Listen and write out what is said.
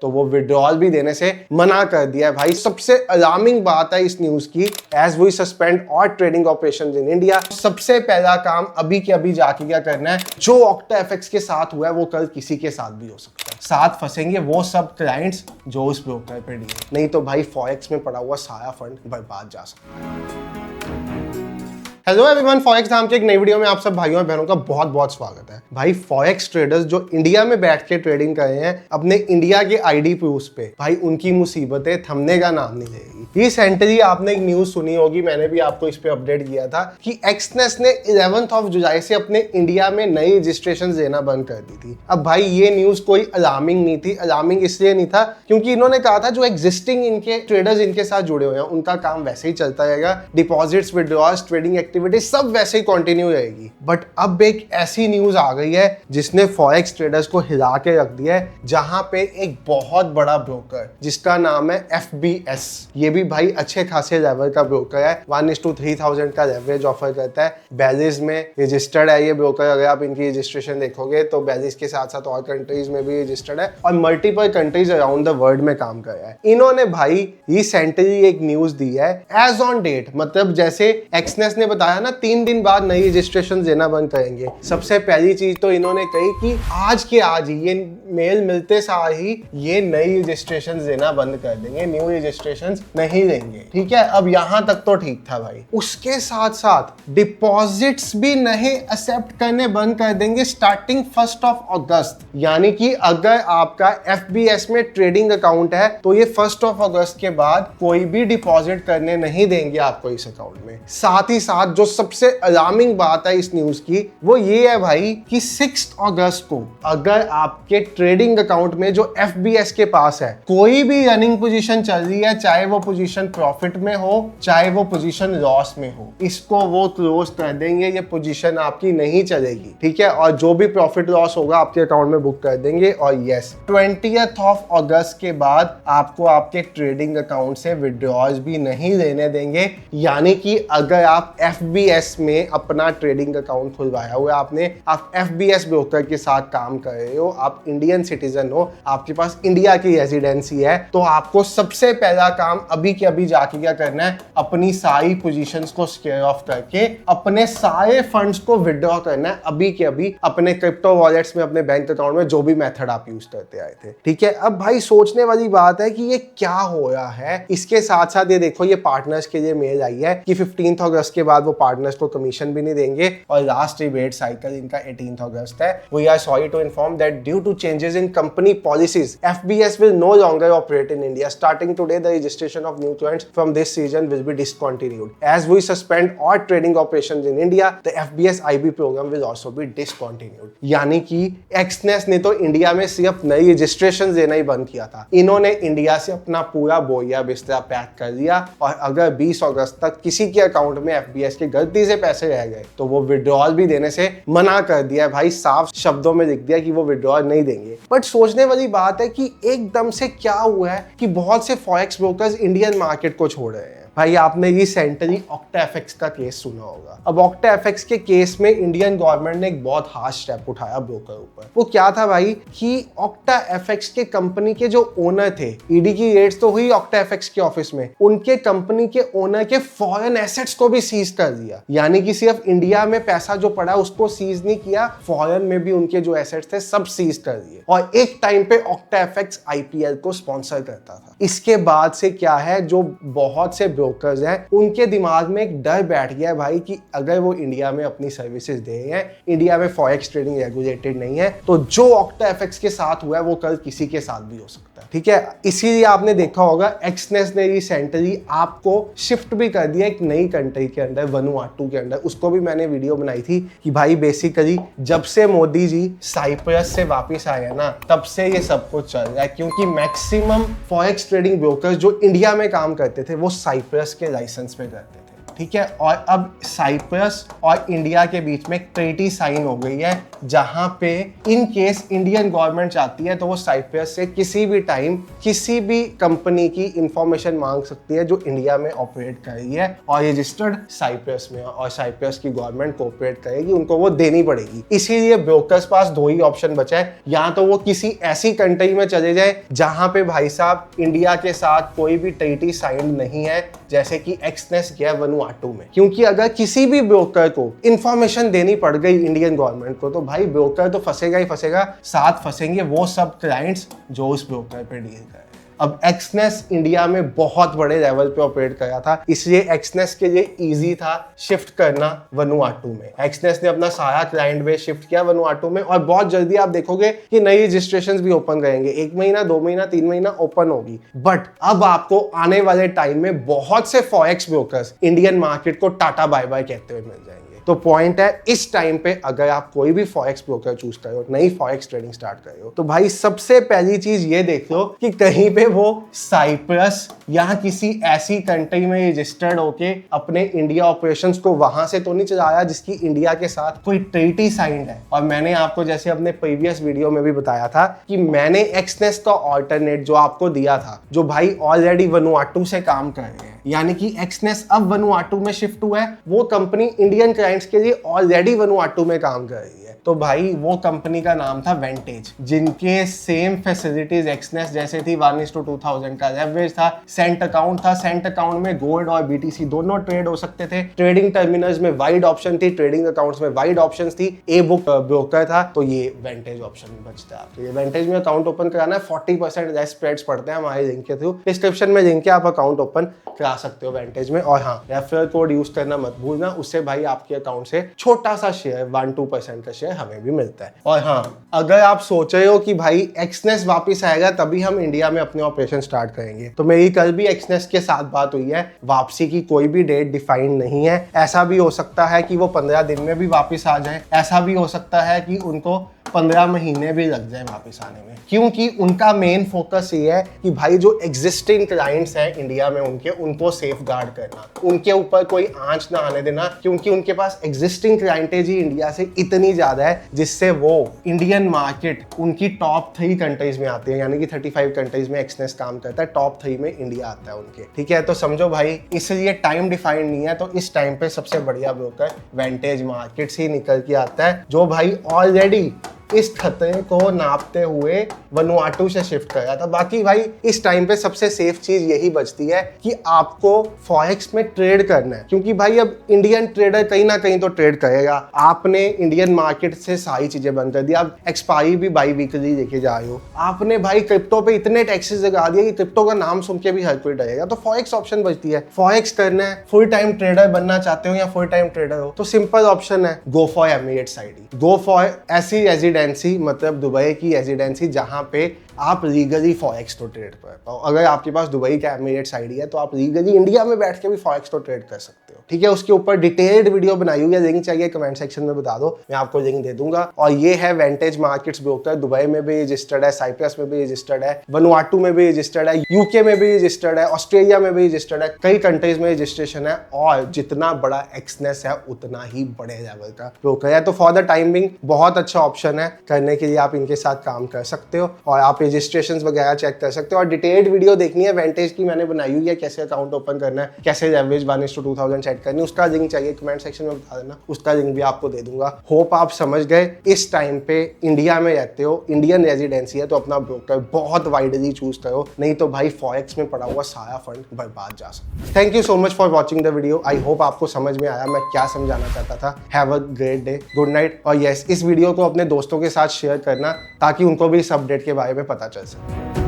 तो वो विड्रॉल भी देने से मना कर दिया है भाई। सबसे अलार्मिंग बात है इस न्यूज की, as we suspend all trading operations in India. सबसे पहला काम अभी के अभी जाके क्या करना है, जो OctaFX के साथ हुआ है वो कल किसी के साथ भी हो सकता है। साथ फंसेंगे वो सब क्लाइंट्स जो उस ब्रोकर पे डील, नहीं तो भाई फॉरेक्स में पड़ा हुआ सारा फंड बर्बाद जा सकता है। हेलो एवरीवन, फॉरेक्स नाम की एक नई वीडियो में आप सब भाइयों और बहनों का बहुत बहुत स्वागत है। भाई फॉरेक्स ट्रेडर्स जो इंडिया में बैठ के ट्रेडिंग कर रहे हैं अपने इंडिया के आईडी प्रूफ पे, भाई उनकी मुसीबतें थमने का नाम नहीं लेगी। रिसेंटली आपने एक न्यूज सुनी होगी, मैंने भी आपको इस पे अपडेट किया था कि एक्सनेस ने 11 जुलाई से अपने इंडिया में नई रजिस्ट्रेशन देना बंद कर दी थी। अब भाई ये न्यूज कोई अलार्मिंग नहीं थी। अलार्मिंग इसलिए नहीं था क्योंकि इन्होंने कहा था जो एग्जिस्टिंग इनके ट्रेडर्स इनके साथ जुड़े हुए हैं उनका काम वैसे ही चलता रहेगा, डिपॉजिट्स, विड्रॉल्स, ट्रेडिंग एक्टिविटी सब वैसे ही कंटिन्यू रहेगी। बट अब एक ऐसी न्यूज आ गई है जिसने फॉरेक्स ट्रेडर्स को हिला के रख दिया है, जहां पे एक बहुत बड़ा ब्रोकर जिसका नाम है FBS, ये भी भाई अच्छे खासे लेवल का ब्रोकर है, 1:3000 का लेवरेज ऑफर करता है। बेलिज में रजिस्टर्ड है ये ब्रोकर। अगर आप इनकी रजिस्ट्रेशन देखोगे तो बेलिज के साथ साथ और कंट्रीज में भी रजिस्टर्ड है और multiple countries around the world में काम कर रहा है। इन्होंने भाई रिसेंटली एक न्यूज दी है एज ऑन डेट, मतलब जैसे एक्सनेस ने बताया ना 3 दिन बाद नई रजिस्ट्रेशन देना बंद करेंगे। सबसे पहली चीज तो इन्होंने कही कि आज के आज ही, ये मेल मिलते सार ही ये नई रजिस्ट्रेशन देना बंद कर देंगे, न्यू रजिस्ट्रेशन नहीं देंगे। ठीक है, अब यहां तक तो ठीक था भाई। उसके साथ साथ डिपॉजिट्स भी नहीं एक्सेप्ट करने बंद कर देंगे स्टार्टिंग 1 अगस्त। यानी कि अगर आपका FBS में ट्रेडिंग अकाउंट है तो ये 1 अगस्त के बाद कोई भी डिपॉजिट करने नहीं देंगे आपको इस अकाउंट में। साथ ही साथ जो सबसे अलार्मिंग बात है इस न्यूज की वो ये है भाई कि 6 अगस्त को अगर आपके ट्रेडिंग अकाउंट में जो FBS के पास है कोई भी रनिंग पोजीशन चल रही है, चाहे वो पोजीशन प्रॉफिट में हो चाहे वो पोजीशन लॉस में हो, इसको वो क्लोज कर देंगे। ये पोजीशन आपकी नहीं चलेगी, ठीक है, और जो भी प्रॉफिट लॉस होगा आपके अकाउंट में बुक कर देंगे। और यस, 20 अगस्त के बाद आपको आपके ट्रेडिंग अकाउंट से विड्रॉल्स भी नहीं लेने देंगे। यानी कि अगर आप FBS में अपना ट्रेडिंग अकाउंट खुलवाया हुआ है आपने, आप FBS ब्रोकर के साथ काम कर रहे हो, आप इंडियन सिटीजन हो, आपके पास इंडिया की रेजिडेंसी है, तो आपको सबसे पहला काम अभी के अभी जाके क्या करना है, अपनी सारी पोजीशंस को स्क्वेयर ऑफ करके अपने सारे फंड्स को विड्रॉ करना है अभी के अभी अपने क्रिप्टो वॉलेट्स में, अपने बैंक अकाउंट में, जो भी मेथड आप यूज करते आए थे। ठीक है, अब भाई सोचने वाली बात है कि ये क्या हो रहा है। इसके साथ साथ ये देखो, ये पार्टनर्स के लिए मेल आई है कि 15 अगस्त के बाद वो पार्टनर्स को कमीशन भी नहीं देंगे और लास्ट रिबेट साइकिल इनका 18 अगस्त है। We are sorry to inform that due to changes in company policies FBS will no longer operate in India. Starting today, the registration of new clients from this season will be discontinued. As we suspend all trading operations in India, the FBS IB program will also be discontinued. यानी कि Exness ने तो India में सिर्फ नई registration देना ही बंद किया था, इन्होंने इंडिया से अपना पूरा बोरिया बिस्तरा पैक कर दिया। और अगर 20 अगस्त तक किसी के अकाउंट में FBS के गलती से पैसे रह गए तो वो विड्रॉल भी देने से मना कर दिया भाई, साफ शब्दों में लिख दिया कि वो विड्रॉल नहीं देंगे। बट सोचने वाली बात है कि एकदम से क्या हुआ है कि बहुत से फॉरेक्स ब्रोकर्स इंडियन मार्केट को छोड़ रहे हैं। भाई आपने रिसेंटली OctaFX का केस सुना होगा। अब OctaFX के केस में इंडियन गवर्नमेंट ने एक बहुत हार्श स्टेप उठाया ब्रोकर ऊपर। वो क्या था भाई कि OctaFX के कंपनी के जो ओनर थे, ईडी की रेड्स तो हुई OctaFX के ऑफिस में, उनके कंपनी के ओनर के फॉरेन एसेट्स को भी सीज कर दिया। यानी कि सिर्फ इंडिया में पैसा जो पड़ा उसको सीज नहीं किया, फॉरेन में भी उनके जो एसेट्स थे सब सीज कर दिए। और एक टाइम पे OctaFX IPL को स्पॉन्सर करता था। इसके बाद से क्या है, जो बहुत से ब्रोकर्स हैं उनके दिमाग में एक डर बैठ गया है भाई कि अगर वो इंडिया में अपनी सर्विसेज दे रहे हैं, इंडिया में फॉरेक्स ट्रेडिंग रेगुलेटेड नहीं है, तो जो OctaFX के साथ हुआ है वो कल किसी के साथ भी हो सकता है। ठीक है, इसीलिए आपने देखा होगा एक्सनेस ने रिसेंटली आपको शिफ्ट भी कर दिया एक नई कंट्री के अंदर, वनुआटू के अंदर। उसको भी मैंने वीडियो बनाई थी कि भाई बेसिकली जब से मोदी जी साइप्रस से वापिस आए हैं ना, तब से ये सब कुछ चल रहा है, क्योंकि मैक्सिमम फॉरेक्स ट्रेडिंग ब्रोकर्स जो इंडिया में काम करते थे वो साइप्रस के लाइसेंस पे करते थे। ठीक है। और अब साइप्रस और इंडिया के बीच में एक ट्रीटी साइन हो गई है, जहां पे इन केस इंडियन गवर्नमेंट चाहती है तो वो साइप्रस से किसी भी टाइम किसी भी कंपनी की इंफॉर्मेशन मांग सकती है जो इंडिया में ऑपरेट कर रही है और रजिस्टर्ड साइप्रस में, और साइप्रस की गवर्नमेंट कोऑपरेट करेगी, उनको वो देनी पड़ेगी। इसीलिए ब्रोकर्स पास दो ही ऑप्शन बचा है, या तो वो किसी ऐसी कंट्री में चले जाए जहां पे भाई साहब इंडिया के साथ कोई भी ट्रीटी साइन नहीं है, जैसे कि एक्सनेस गया वनुआटू में। क्योंकि अगर किसी भी ब्रोकर को इंफॉर्मेशन देनी पड़ गई इंडियन गवर्नमेंट को, तो भाई ब्रोकर तो फंसेगा ही फंसेगा, साथ फंसेंगे वो सब क्लाइंट्स जो उस ब्रोकर पे डील कर। अब एक्सनेस इंडिया में बहुत बड़े लेवल पे ऑपरेट करा था, इसलिए एक्सनेस के लिए इजी था शिफ्ट करना वनुआटू में। एक्सनेस ने अपना सारा क्लाइंट बेस शिफ्ट किया वनुआटू में, और बहुत जल्दी आप देखोगे कि नई रजिस्ट्रेशंस भी ओपन करेंगे। 1 महीना 2 महीना 3 महीना ओपन होगी। बट अब आपको आने वाले टाइम में बहुत से फॉरेक्स ब्रोकर्स इंडियन मार्केट को टाटा बाय बाय कहते हुए मिल जाएंगे। तो पॉइंट है, इस टाइम पे अगर आप कोई भी फॉरेक्स ब्रोकर चूज कर रहे हो, नई फॉरेक्स ट्रेडिंग स्टार्ट कर रहे हो, तो भाई सबसे पहली चीज ये देख लो कि कहीं पे वो साइप्रस या किसी ऐसी कंट्री में रजिस्टर्ड होके अपने इंडिया ऑपरेशंस को वहां से तो नहीं चलाया जिसकी इंडिया के साथ कोई ट्रीटी साइंड है। और मैंने आपको जैसे अपने प्रीवियस वीडियो में भी बताया था कि मैंने एक्सनेस का ऑल्टरनेट जो आपको दिया था, जो भाई ऑलरेडी वनुआटू से काम कर रहे हैं, यानी कि एक्सनेस अब वनुआटू में शिफ्ट हुआ है, वो कंपनी इंडियन क्लाइंट्स के लिए ऑलरेडी वनुआटू में काम कर रही है। तो भाई वो कंपनी का नाम था वेंटेज, जिनके सेम फैसिलिटीज एक्सनेस जैसे थी 1:2000 का लेवरेज था, सेंट अकाउंट था, सेंट अकाउंट में गोल्ड और बीटीसी दोनों ट्रेड हो सकते थे, ट्रेडिंग टर्मिनल्स में वाइड ऑप्शन थी, ट्रेडिंग अकाउंट्स में वाइड ऑप्शंस थी, ए बुक ब्रोकर था, तो ये वेंटेज ऑप्शन बचता है आपके लिए। वेंटेज में अकाउंट ओपन कराना है, 40% लेस स्प्रेड्स पड़ते हैं हमारे लिंक के थ्रू, डिस्क्रिप्शन में लिंक है, आप अकाउंट ओपन करा सकते हो वेंटेज में। और हाँ, रेफरल कोड यूज करना मत भूलना, उससे भाई आपके अकाउंट से छोटा सा शेयर 1-2% का शेयर हमें भी मिलता है। और हाँ, अगर आप सोच रहे हो कि भाई एक्सनेस वापस आएगा तभी हम इंडिया में अपने ऑपरेशन स्टार्ट करेंगे, तो मेरी कल भी एक्सनेस के साथ बात हुई है, वापसी की कोई भी डेट डिफाइंड नहीं है। ऐसा भी हो सकता है कि वो 15 दिन में भी वापस आ जाए, ऐसा भी हो सकता है कि उनको 15 महीने भी लग जाए वापस आने में, क्योंकि उनका मेन फोकस ये है कि भाई जो एग्जिस्टिंग क्लाइंट्स हैं इंडिया में उनको सेफ गार्ड करना, उनके ऊपर कोई आंच ना आने देना, क्योंकि उनके पास एग्जिस्टिंग क्लाइंटेज ही इंडिया से इतनी ज्यादा है जिससे वो इंडियन मार्केट उनकी टॉप 3 कंट्रीज में आती है, यानी कि 35 कंट्रीज में एक्सनेस काम करता है, टॉप 3 में इंडिया आता है उनके। ठीक है, तो समझो भाई, इसलिए टाइम डिफाइंड नहीं है, तो इस टाइम पे सबसे बढ़िया ब्रोकर वेंटेज मार्केट्स ही निकल के आता है, जो भाई ऑलरेडी इस खतरे को नापते हुए वनुआटू से शिफ्ट कर रहा था। बाकी भाई इस टाइम पे सबसे सेफ चीज यही बचती है कि आपको फॉरेक्स में ट्रेड करना है, क्योंकि भाई अब इंडियन ट्रेडर कहीं ना कहीं तो ट्रेड करेगा। आपने इंडियन मार्केट से सारी चीजें बंद कर दी, आप एक्सपायरी भी बाई वीकली लेके जा रहे हो, आपने भाई क्रिप्टो पे इतने टैक्सेस लगा दिए कि क्रिप्टो का नाम सुन के भी हर कोई डरेगा। तो फॉरेक्स ऑप्शन बचती है, फॉरेक्स करना है, फुल टाइम ट्रेडर बनना चाहते हो या फुल टाइम ट्रेडर हो, तो सिंपल ऑप्शन है, go for Emirates ID. Go for ऐसी रेजिडेंसी, मतलब दुबई की रेजिडेंसी जहां पे आप लीगली फॉरेक्स तो ट्रेड कर पाओ। अगर आपके पास दुबई का एमिरेट्स आईडी है तो आप लीगली इंडिया में बैठ के भी फॉरेक्स तो ट्रेड कर सकते हो। ठीक है, उसके ऊपर डिटेल्ड वीडियो बनाई हुई है, लिंक चाहिए कमेंट सेक्शन में बता दो, मैं आपको लिंक दे दूंगा। और ये है वेंटेज मार्केट्स ब्रोकर, दुबई में भी रजिस्टर्ड है, साइप्रस में भी रजिस्टर्ड है, वनुआटू में भी रजिस्टर्ड है, यूके में भी रजिस्टर्ड है, ऑस्ट्रेलिया में भी रजिस्टर्ड है, कई कंट्रीज में रजिस्ट्रेशन है। और जितना बड़ा एक्सनेस है उतना ही बड़े लेवल का ब्रोकर है। तो फॉर द टाइमिंग बहुत अच्छा ऑप्शन है, करने के लिए आप इनके साथ काम कर सकते हो और आप रजिस्ट्रेशन वगैरह चेक कर सकते हो। और डिटेल्ड वीडियो देखनी है वेंटेज की, मैंने बनाई हुई है, कैसे अकाउंट ओपन करना है, कैसे लेवरेज 1:2000 सेट करनी है, उसका लिंक चाहिए कमेंट सेक्शन में बता देना, उसका लिंक भी आपको दे दूंगा। होप आप समझ गए। इस टाइम पे इंडिया में रहते हो, इंडियन रेजिडेंसी है, तो अपना ब्रोकर बहुत वाइडली चूज करो, नहीं तो भाई फॉरेक्स में पड़ा हुआ सारा फंड बर्बाद जा सकता है। Thank you so much for watching the video. I hope आपको समझ में आया मैं क्या समझाना चाहता था। Have a great day, good night. और यस, इस वीडियो को अपने दोस्तों के साथ शेयर करना ताकि उनको भी इस अपडेट के बारे में पता चल सके।